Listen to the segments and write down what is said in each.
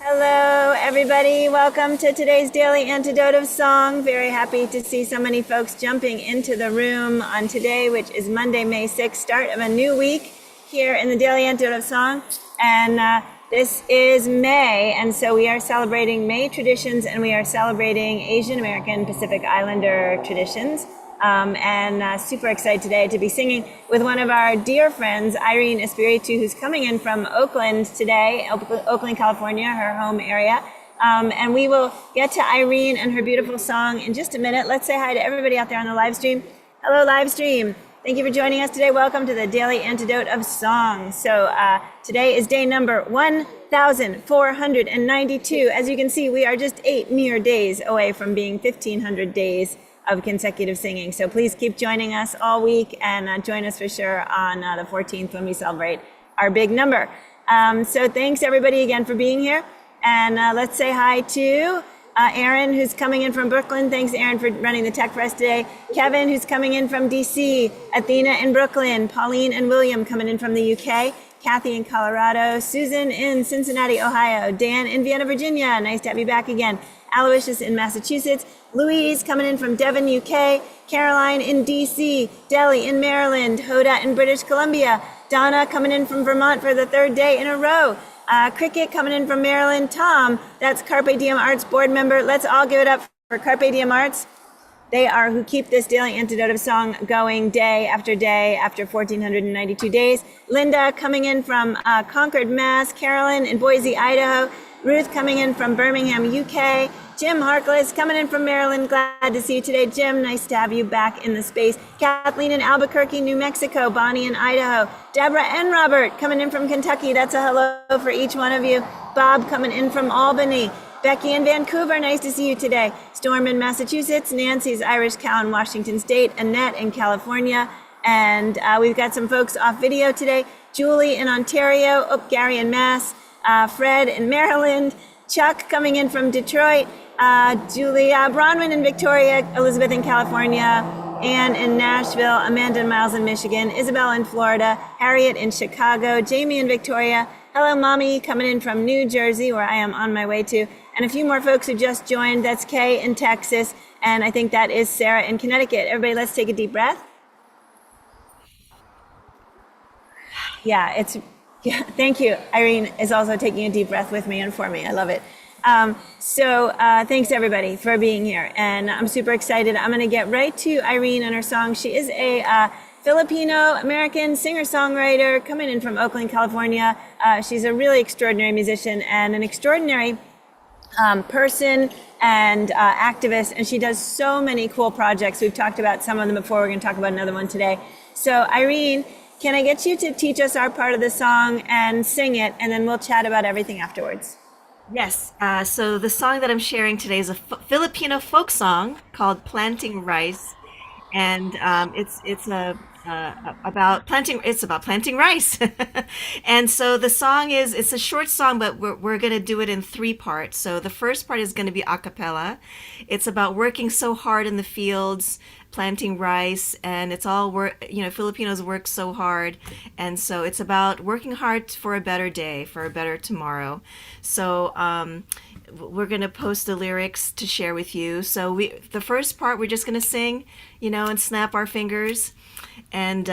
Hello, everybody. Welcome to today's Daily Antidote of Song. Very happy to see so many folks jumping into the room on today, which is Monday, May 6th, start of a new week here in the Daily Antidote of Song. And this is May, and so we are celebrating May traditions and we are celebrating Asian American Pacific Islander traditions. Super excited today to be singing with one of our dear friends, Aireene Espiritu, who's coming in from Oakland today, Oakland, California, her home area. And we will get to Aireene and her beautiful song in just a minute. Let's say hi to everybody out there on the live stream. Hello, live stream. Thank you for joining us today. Welcome to the Daily Antidote of Song. So today is day number 1,492. As you can see, we are just 8 mere days away from being 1,500 days of consecutive singing. So please keep joining us all week and join us for sure on the 14th when we celebrate our big number. So thanks everybody again for being here. And let's say hi to Aaron, who's coming in from Brooklyn. Thanks, Aaron, for running the tech for us today. Kevin, who's coming in from DC. Athena in Brooklyn. Pauline and William coming in from the UK. Kathy in Colorado. Susan in Cincinnati, Ohio. Dan in Vienna, Virginia. Nice to have you back again. Aloysius in Massachusetts. Louise coming in from Devon, UK. Caroline in DC. Delhi in Maryland. Hoda in British Columbia. Donna coming in from Vermont for the third day in a row. Cricket coming in from Maryland. Tom, that's Carpe Diem Arts board member. Let's all give it up for Carpe Diem Arts. They are who keep this Daily Antidote of Song going day after 1,492 days. Linda coming in from Concord, Mass. Carolyn in Boise, Idaho. Ruth coming in from Birmingham, UK. Jim Harkless coming in from Maryland. Glad to see you today, Jim. Nice to have you back in the space. Kathleen in Albuquerque, New Mexico. Bonnie in Idaho. Deborah and Robert coming in from Kentucky. That's a hello for each one of you. Bob coming in from Albany. Becky in Vancouver. Nice to see you today. Storm in Massachusetts. Nancy's Irish Cow in Washington State. Annette in California. And we've got some folks off video today. Julie in Ontario. Oh, Gary in Mass. Fred in Maryland. Chuck coming in from Detroit. Julia Bronwyn in Victoria, Elizabeth in California, Anne in Nashville, Amanda and Miles in Michigan, Isabel in Florida, Harriet in Chicago, Jamie in Victoria. Hello, Mommy, coming in from New Jersey, where I am on my way to. And a few more folks who just joined. That's Kay in Texas, and I think that is Sarah in Connecticut. Everybody, let's take a deep breath. Yeah, thank you. Aireene is also taking a deep breath with me and for me. I love it. Thanks everybody for being here. And I'm super excited. I'm going to get right to Aireene and her song. She is a Filipino-American singer-songwriter coming in from Oakland, California. She's a really extraordinary musician and an extraordinary person and activist. And she does so many cool projects. We've talked about some of them before. We're going to talk about another one today. So Aireene, can I get you to teach us our part of the song and sing it, and then we'll chat about everything afterwards? Yes. So the song that I'm sharing today is a Filipino folk song called "Planting Rice," and about planting. It's about planting rice, and so the song it's a short song, but we're gonna do it in three parts. So the first part is gonna be a cappella. It's about working so hard in the fields, planting rice, and it's all work. Filipinos work so hard, and so it's about working hard for a better day, for a better tomorrow. So we're gonna post the lyrics to share with you. So the first part, we're just gonna sing, and snap our fingers, and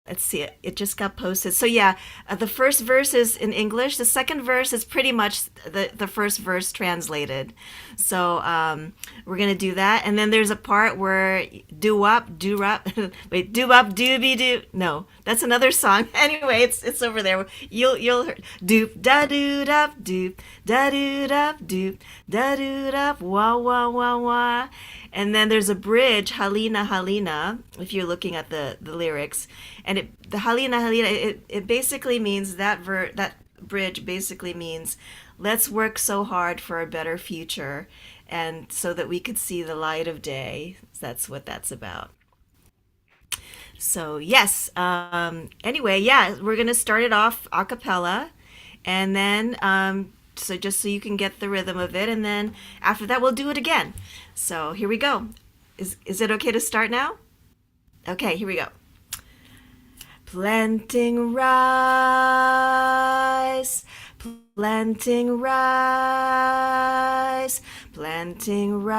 let's see, it just got posted. So yeah, the first verse is in English. The second verse is pretty much the first verse translated. So we're gonna do that, and then there's a part where do-wop, wait, do-wop, dooby-doo. No, that's another song. Anyway, it's over there. You'll hear doop da doo dap doop da doo dap doop da doo dap wah wah wah wah. And then there's a bridge, Halina Halina, if you're looking at the lyrics. And the Halina Halina, it basically means that bridge basically means let's work so hard for a better future and so that we could see the light of day. That's what that's about. So yes, anyway, yeah, we're gonna start it off a cappella, and then so just so you can get the rhythm of it, and then after that we'll do it again. So here we go. Is it okay to start now? Okay, here we go. Planting rice, Planting rice, planting rice.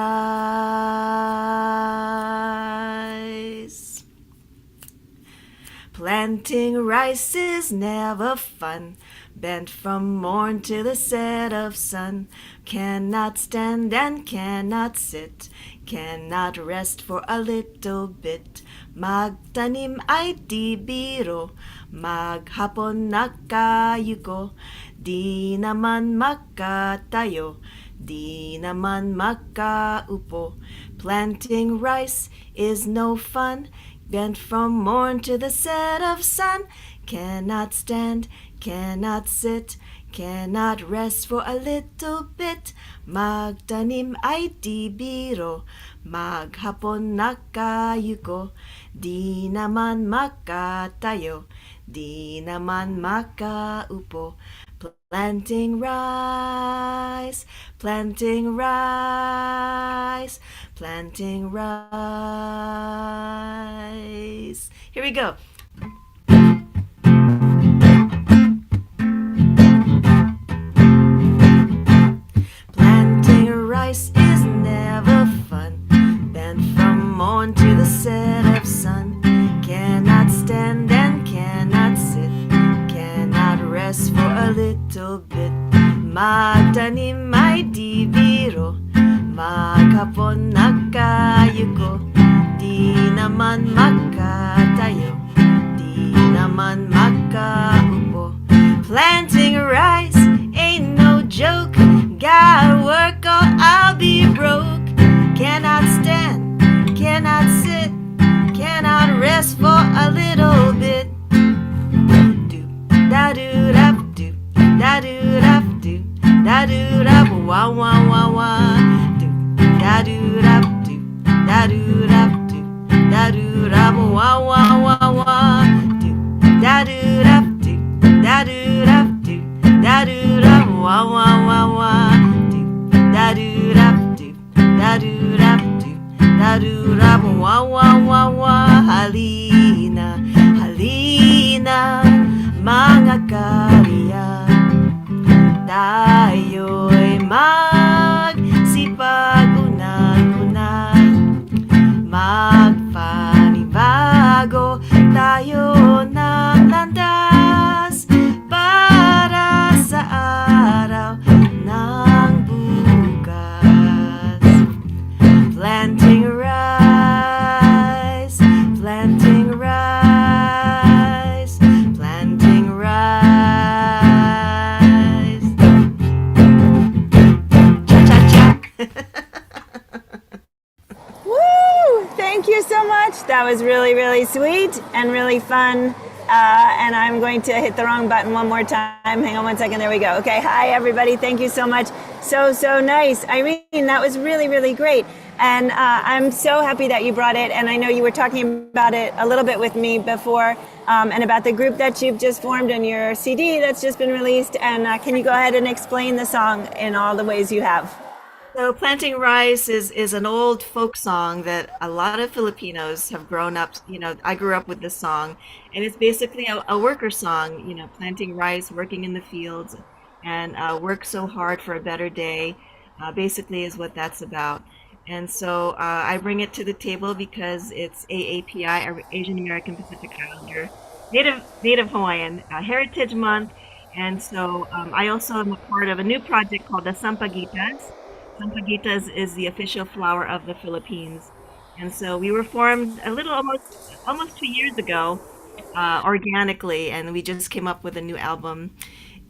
Planting rice is never fun. Bent from morn till the set of sun. Cannot stand and cannot sit. Cannot rest for a little bit. Magtanim ay di biro. Maghapon nakayuko. Di naman makatayo. Di naman makaupo. Planting rice is no fun. Bent from morn to the set of sun. Cannot stand, cannot sit, cannot rest for a little bit. Magtanim ay di biro. Maghapon nakayuko. Di naman makatayo. Di naman makaupo. Planting rice, planting rice, planting rice. Here we go. Planting rice is never fun. Bent from morn to the set of sun. Cannot stand and cannot sit. Cannot rest for a little bit. Magtanim ay di biro. Maghapon nakayuko. Di naman makatayo. Di naman makaupo. Planting rice ain't no joke. Gotta work or I'll be broke. Cannot stand, cannot sit, cannot rest for a little bit. Da-roo-rap-doop, da-roo-rap-doop, da-roo-rap, wah wah wah wah. Da-roo-rap-doop, da-roo-rap-doop, da-roo-rap, wah wah wah wah. Da-roo-rap-doop, da-roo-rap-doop, da-roo-rap, wah wah wah wah. Da-roo-rap-doop, da-roo-rap-doop, da-roo-rap, wah wah wah wah. Halina, halina, mga kaliyag. Tayo'y magsipag-unat-unat. Magpanibago tayo ng landas para sa araw ng bukas. Planting rice, planting rice, planting rice. Cha-cha-cha. Woo! Thank you so much. That was really, really sweet and really fun. And I'm going to hit the wrong button one more time. Hang on one second. There we go. Okay. Hi, everybody. Thank you so much. So nice. Aireene, that was really, really great. And I'm so happy that you brought it. And I know you were talking about it a little bit with me before, and about the group that you've just formed and your CD that's just been released. And can you go ahead and explain the song in all the ways you have? So Planting Rice is an old folk song that a lot of Filipinos have grown up, I grew up with this song, and it's basically a worker song, planting rice, working in the fields, and work so hard for a better day, basically is what that's about. And so I bring it to the table because it's AAPI, Asian American Pacific Islander, Native Hawaiian Heritage Month. And so I also am a part of a new project called the Sampaguitas. Sampaguitas is the official flower of the Philippines. And so we were formed almost 2 years ago, organically, and we just came up with a new album.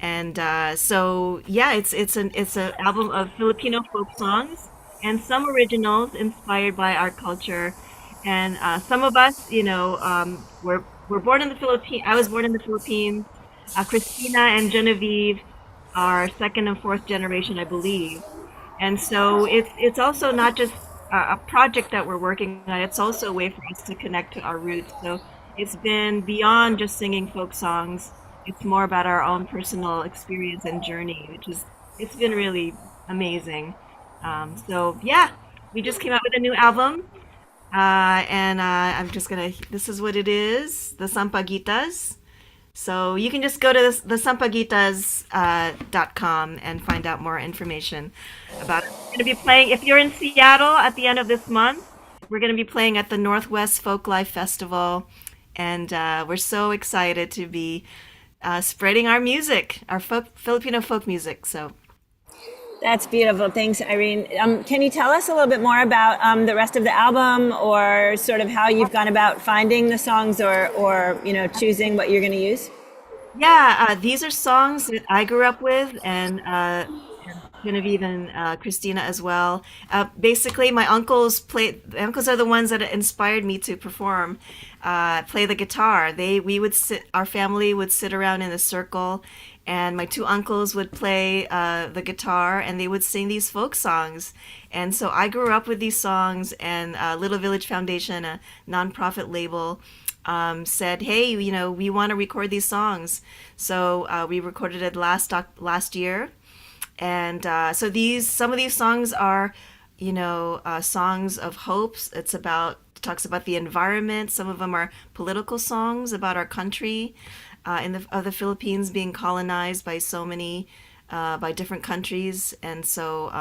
And so yeah, it's an album of Filipino folk songs and some originals inspired by our culture. And some of us, were born in the Philippines. I was born in the Philippines. Christina and Genevieve are second and fourth generation, I believe. And so it's also not just a project that we're working on. It's also a way for us to connect to our roots. So it's been beyond just singing folk songs. It's more about our own personal experience and journey, it's been really amazing. So yeah, we just came out with a new album, and I'm just gonna. This is what it is, the Sampaguitas. So you can just go to the Sampaguitas.com and find out more information about it. We're going to be playing, if you're in Seattle at the end of this month, we're going to be playing at the Northwest Folk Life Festival. And we're so excited to be spreading our music, our Filipino folk music. So That's beautiful. Thanks, Irene. Can you tell us a little bit more about the rest of the album, or sort of how you've gone about finding the songs, or choosing what you're going to use? yeah, these are songs that I grew up with, and Genevieve and Christina as well. Basically, my uncles play. The uncles are the ones that inspired me to perform, play the guitar. We would sit. Our family would sit around in a circle, and my two uncles would play the guitar, and they would sing these folk songs. And so I grew up with these songs, and Little Village Foundation, a nonprofit label, said, "Hey, we want to record these songs." So we recorded it last year, and so some of these songs are, songs of hopes. Talks about the environment. Some of them are political songs about our country, of the Philippines being colonized by so many, by different countries, and so.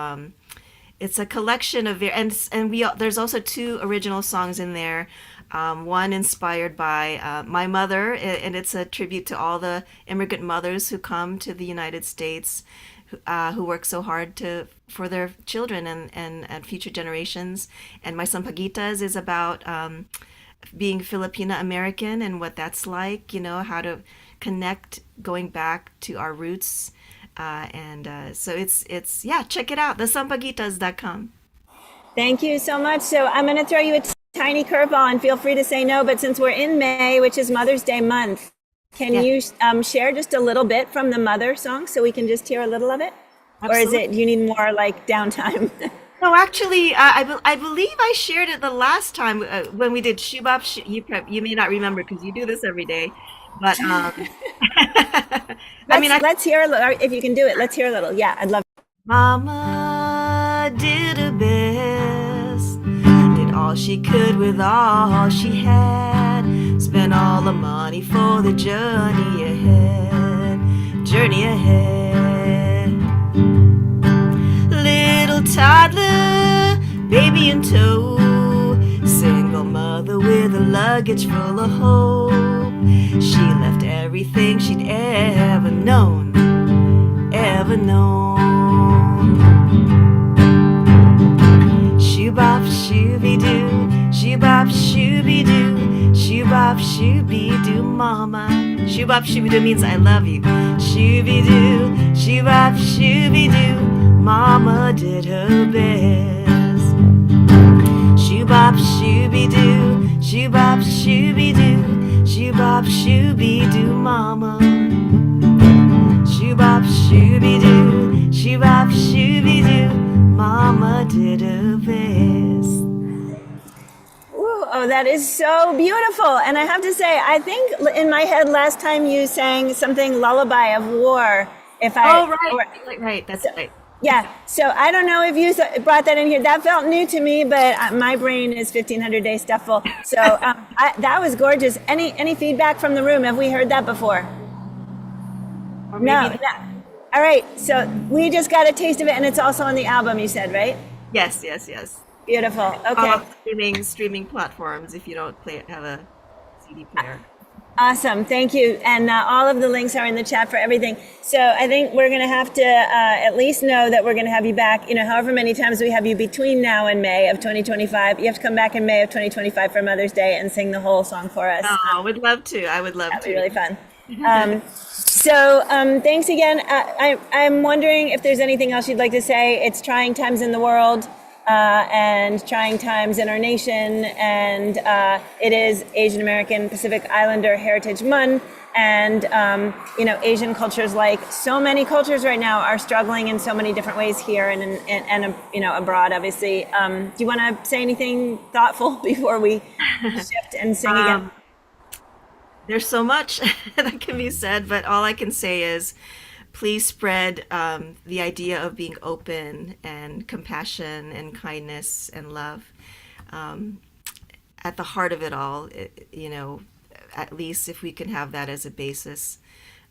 It's a collection of there's also two original songs in there. One inspired by my mother, and it's a tribute to all the immigrant mothers who come to the United States, who work so hard for their children and future generations. And my Sampaguitas is about being Filipina American and what that's like. How to connect, going back to our roots. So it's yeah, check it out, thesampaguitas.com. Thank you so much. So I'm going to throw you a tiny curveball, and feel free to say no. But since we're in May, which is Mother's Day month, can Yeah. you share just a little bit from the Mother song so we can just hear a little of it? Or is it Absolutely. you need more like downtime? No, actually, I believe I shared it the last time when we did Shubap. You may not remember because you do this every day, but I mean, Let's hear a little. If you can do it, let's hear a little. Yeah, I'd love. Mama did her best, did all she could with all she had, spent all the money for the journey ahead, journey ahead. Little toddler, baby in tow, single mother with a luggage full of hope. She left everything she'd ever known, ever known. Shoobop shooby doo, shoobop shooby doo, shoobop shooby doo, mama. Shoobop shooby doo means I love you. Shooby doo, shoobop shooby doo, mama did her best. Shoobop shooby doo, shoobop shooby doo, shoobop shooby doo, mama. Shoobop shooby doo, shoobop shooby doo, mama did her best. Ooh, oh, that is so beautiful. And I have to say, I think in my head last time you sang something lullaby of war. If I Oh, right, or- right, that's right. Yeah, so I don't know if you brought that in here. That felt new to me, but my brain is 1,500 day stuff full. So that was gorgeous. Any feedback from the room? Have we heard that before? Or No, maybe, no. All right, so we just got a taste of it, and it's also on the album, you said, right? yes, yes, yes. Beautiful. Okay. All streaming platforms if you don't have a CD player. Awesome. Thank you. And all of the links are in the chat for everything. So I think we're going to have to at least know that we're going to have you back, however many times we have you between now and May of 2025. You have to come back in May of 2025 for Mother's Day and sing the whole song for us. Oh, I would love to. I would love That'd to. be really fun. Thanks again. I'm wondering if there's anything else you'd like to say. It's trying times in the world and trying times in our nation, and it is Asian American Pacific Islander Heritage Month. And Asian cultures, like so many cultures right now, are struggling in so many different ways here and abroad. Obviously, do you want to say anything thoughtful before we shift and sing again? There's so much that can be said, but all I can say is please spread the idea of being open and compassion and kindness and love at the heart of it all. at least if we can have that as a basis,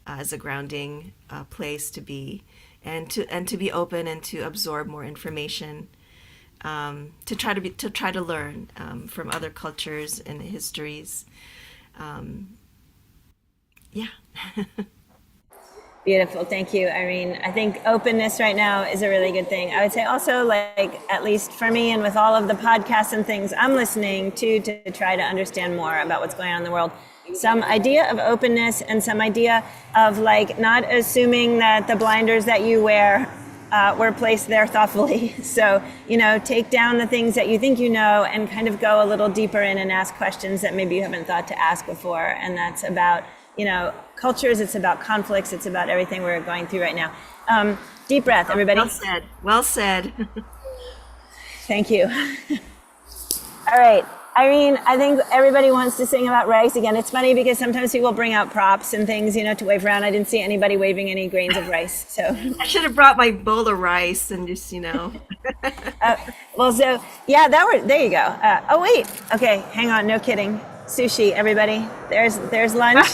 as a grounding place to be, and to be open and to absorb more information, to try to learn from other cultures and histories. Yeah. Beautiful. Thank you, Irene. I think openness right now is a really good thing. I would say also, like, at least for me and with all of the podcasts and things I'm listening to try to understand more about what's going on in the world, some idea of openness and some idea of, like, not assuming that the blinders that you wear were placed there thoughtfully. So, take down the things that you think you know and kind of go a little deeper in and ask questions that maybe you haven't thought to ask before. And that's about cultures, it's about conflicts, it's about everything we're going through right now. Deep breath, everybody. Well said. Well said. Thank you. All right, Irene, I think everybody wants to sing about rice again. It's funny because sometimes people bring out props and things, to wave around. I didn't see anybody waving any grains of rice, so. I should have brought my bowl of rice and just, there you go. Oh, wait. Okay, hang on, no kidding. Sushi, everybody. There's lunch.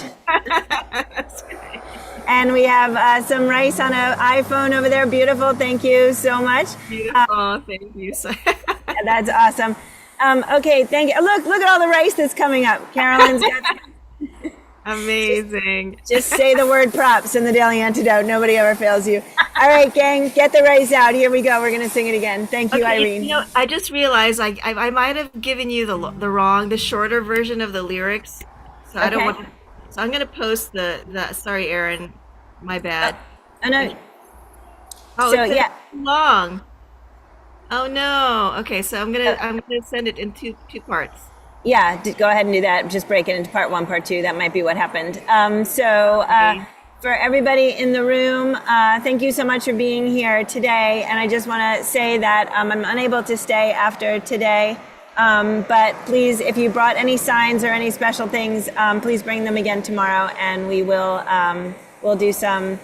And we have some rice on an iPhone over there. Beautiful. Thank you so much. Beautiful. Thank you. That's awesome. Okay, thank you. Look at all the rice that's coming up. Carolyn's got amazing. Just say the word props in the Daily Antidote. Nobody ever fails you. All right, gang, get the rice out. Here we go. We're going to sing it again. Thank you, Irene. I just realized I might have given you the shorter version of the lyrics. So I don't want to, so I'm going to post the sorry, Aaron, my bad. Oh, no. Oh, so, it's too long. Oh no. Okay, so I'm gonna send it in two parts. Yeah, go ahead and do that. Just break it into part 1, part 2. That might be what happened. For everybody in the room, thank you so much for being here today. And I just want to say that I'm unable to stay after today. But please, if you brought any signs or any special things, please bring them again tomorrow, and we'll do some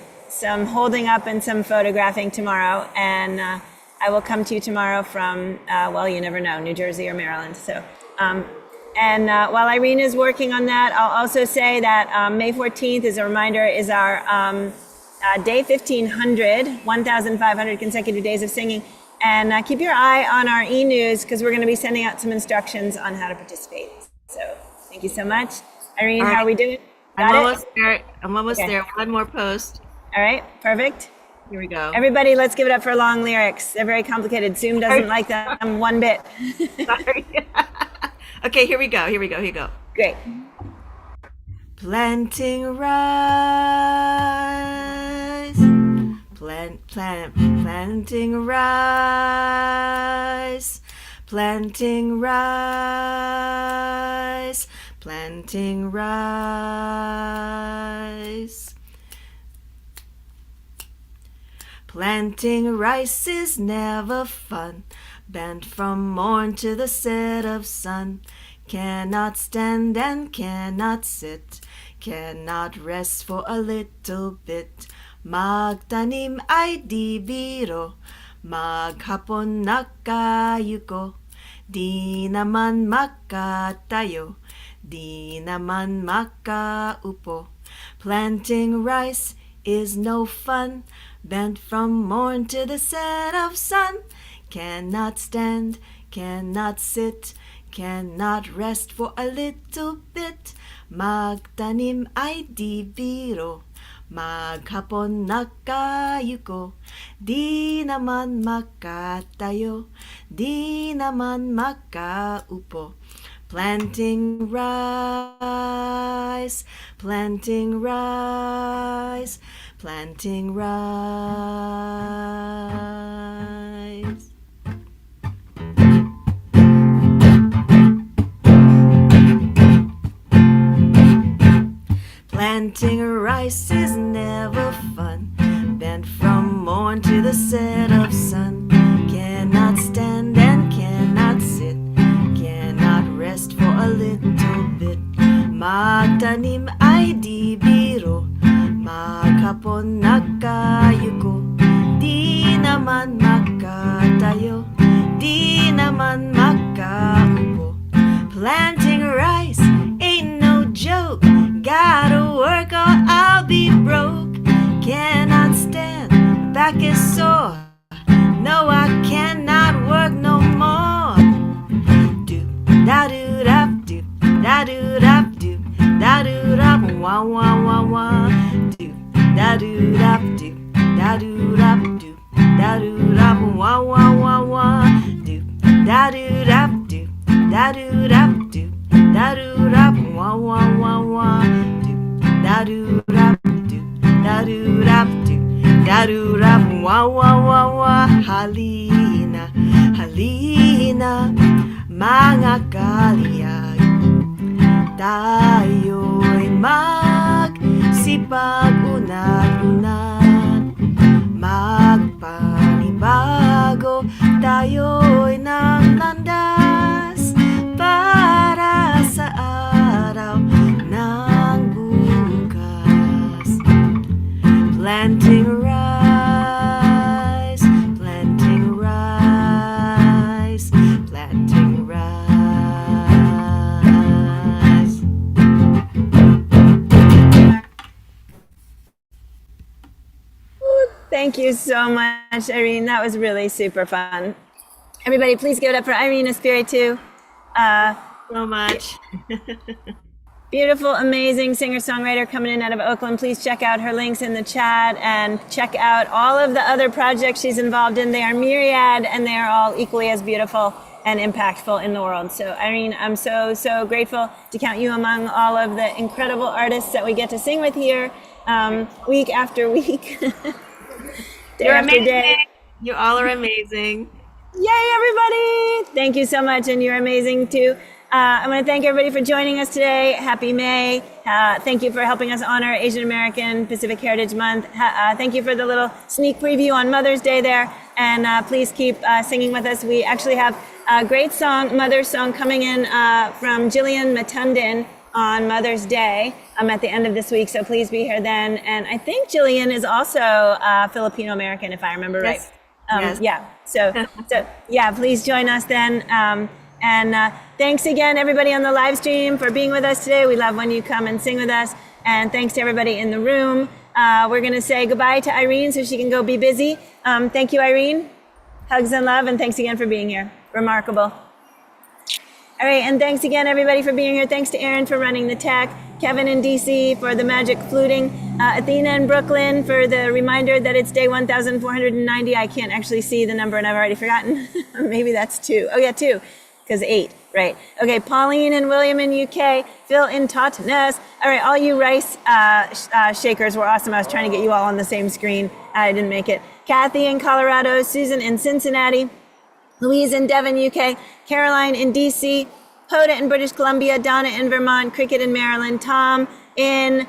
holding up and some photographing tomorrow. And I will come to you tomorrow from, you never know, New Jersey or Maryland. So. While Irene is working on that, I'll also say that May 14th, as a reminder, is our day 1,500 consecutive days of singing. And keep your eye on our e-news because we're going to be sending out some instructions on how to participate. So thank you so much. Irene, how are we doing? I'm almost there. One more post. All right, perfect. Here we go. Everybody, let's give it up for long lyrics. They're very complicated. Zoom doesn't like them one bit. Sorry. Okay, here we go. Great. Planting rice. Planting rice. Planting rice. Planting rice. Planting rice is never fun. Bent from morn to the set of sun. Cannot stand and cannot sit. Cannot rest for a little bit. Magtanim ay di biro. Maghapon nakayuko. Di naman makatayo. Di naman makaupo. Planting rice is no fun. Bent from morn to the set of sun. Cannot stand, cannot sit, cannot rest for a little bit. Magtanim ay di biro. Maghapon nakayuko. Di naman makatayo. Di naman makaupo. Planting rice, planting rice, planting rice. Planting rice is never fun. Bent from morn to the set of sun. Cannot stand and cannot sit. Cannot rest for a little bit. Magtanim ay di biro. Maghapon nakayuko. Di naman makatayo. Di naman makaupo. Planting rice ain't no joke. back is sore. No, I cannot work no more. Do da-roo-rap, do da-roo-rap, do da-roo-rap, wah wah wah wah. Do da-roo-rap, do da-roo-rap, do da-roo-rap, wah wah wah wah. Do da-roo-rap, do da-roo-rap, do da-roo-rap, wah wah wah wah. Do da-roo-rap, do da-roo-rap, do da-roo-rap, wah wah wah wah. Halina, halina, mga kaliyag, tayo'y magsipag-unat-unat. Magpanibago, tayo'y ng landas para sa araw ng bukas. Planting rice, planting rice, planting rice. Thank you so much, Aireene. That was really super fun. Everybody, please give it up for Aireene Espiritu. So much. Beautiful, amazing singer-songwriter coming in out of Oakland. Please check out her links in the chat and check out all of the other projects she's involved in. They are myriad and they are all equally as beautiful and impactful in the world. So Aireene, I'm so, so grateful to count you among all of the incredible artists that we get to sing with here week after week. You're after amazing. day. You all are amazing. Yay, everybody! Thank you so much, and you're amazing too. I want to thank everybody for joining us today. Happy May. Thank you for helping us honor Asian American Pacific Heritage Month. Thank you for the little sneak preview on Mother's Day there. And please keep singing with us. We actually have a great song, Mother's Song, coming in from Jillian Matundin on Mother's Day at the end of this week. So please be here then. And I think Jillian is also Filipino American, if I remember right. Yes. Yeah. So yeah, please join us then. And thanks again, everybody on the live stream for being with us today. We love when you come and sing with us. And thanks to everybody in the room. We're going to say goodbye to Aireene so she can go be busy. Thank you, Aireene. Hugs and love. And thanks again for being here. Remarkable. All right. And thanks again, everybody, for being here. Thanks to Aaron for running the tech. Kevin in DC for the magic fluting. Athena in Brooklyn for the reminder that it's day 1490. I can't actually see the number and I've already forgotten. Maybe that's 2. Oh, yeah, 2. Because 8, right. Okay, Pauline and William in UK, Phil in Totnes. All right, all you rice shakers were awesome. I was trying to get you all on the same screen. I didn't make it. Kathy in Colorado, Susan in Cincinnati, Louise in Devon, UK, Caroline in DC, Hoda in British Columbia, Donna in Vermont, Cricket in Maryland, Tom in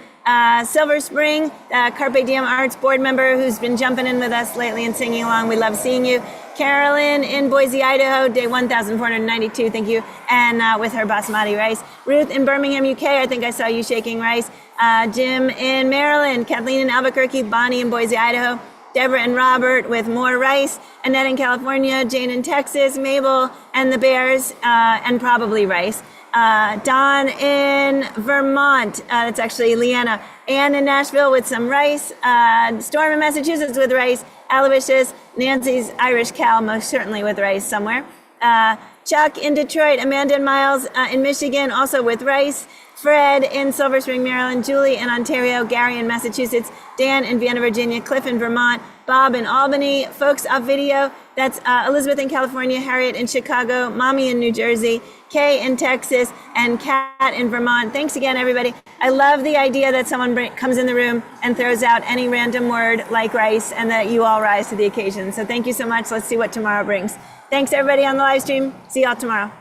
Silver Spring, Carpe Diem Arts board member who's been jumping in with us lately and singing along. We love seeing you. Carolyn in Boise, Idaho, day 1492, thank you, and with her basmati rice. Ruth in Birmingham, UK, I think I saw you shaking rice. Jim in Maryland, Kathleen in Albuquerque, Bonnie in Boise, Idaho, Deborah and Robert with more rice, Annette in California, Jane in Texas, Mabel and the Bears, and probably rice. Don in Vermont, that's actually Leanna. Ann in Nashville with some rice. Storm in Massachusetts with rice. Aloysius, Nancy's Irish cow, most certainly with rice somewhere. Chuck in Detroit, Amanda and Miles in Michigan, also with rice. Fred in Silver Spring, Maryland, Julie in Ontario, Gary in Massachusetts, Dan in Vienna, Virginia, Cliff in Vermont, Bob in Albany, folks off video, that's Elizabeth in California, Harriet in Chicago, Mommy in New Jersey, Kay in Texas, and Kat in Vermont. Thanks again, everybody. I love the idea that someone comes in the room and throws out any random word like rice and that you all rise to the occasion. So thank you so much. Let's see what tomorrow brings. Thanks, everybody on the live stream. See y'all tomorrow.